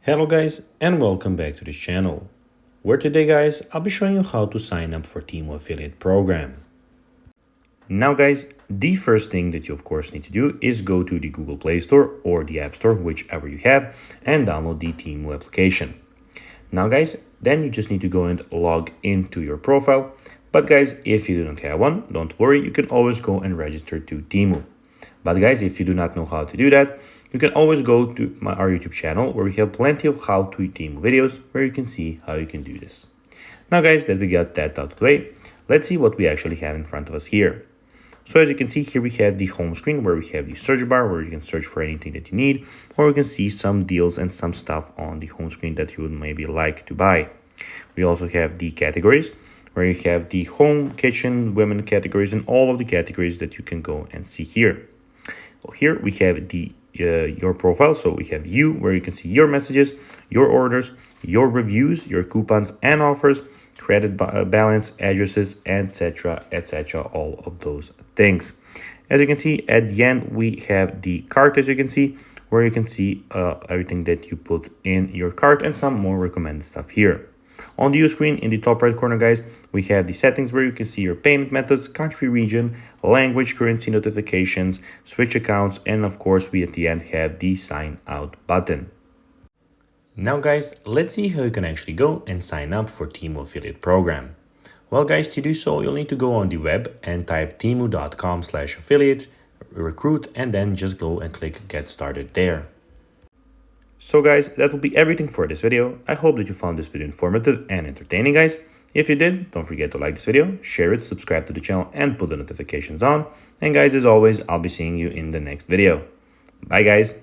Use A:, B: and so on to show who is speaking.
A: Hello guys and welcome back to this channel, where today guys I'll be showing you how to sign up for Temu affiliate program. Now guys, the first thing that you of course need to do is go to the Google Play Store or the App Store, whichever you have, and download the Temu application. Now guys, then you just need to go and log into your profile. But guys, if you do not have one, don't worry, you can always go and register to Temu. But guys, if you do not know how to do that, you can always go to our YouTube channel, where we have plenty of how to Temu videos where you can see how you can do this. Now guys, that we got that out of the way, let's see what we actually have in front of us here. So as you can see here, we have the home screen where we have the search bar where you can search for anything that you need, or you can see some deals and some stuff on the home screen that you would maybe like to buy. We also have the categories where you have the home, kitchen, women categories, and all of the categories that you can go and see here. Here we have the your profile, so we have you, where you can see your messages, your orders, your reviews, your coupons and offers, credit balance, addresses, etc, etc, all of those things. As you can see at the end, we have the cart, as you can see, where you can see everything that you put in your cart and some more recommended stuff here. On the view screen in the top right corner guys, we have the settings where you can see your payment methods, country, region, language, currency notifications, switch accounts, and of course we at the end have the sign out button. Now guys, let's see how you can actually go and sign up for Temu affiliate program. Well guys, to do so you'll need to go on the web and type temu.com/affiliate, recruit, and then just go and click get started there. So guys, that will be everything for this video. I hope that you found this video informative and entertaining guys. If you did, don't forget to like this video, share it, subscribe to the channel, and put the notifications on. And guys, as always, I'll be seeing you in the next video. Bye guys.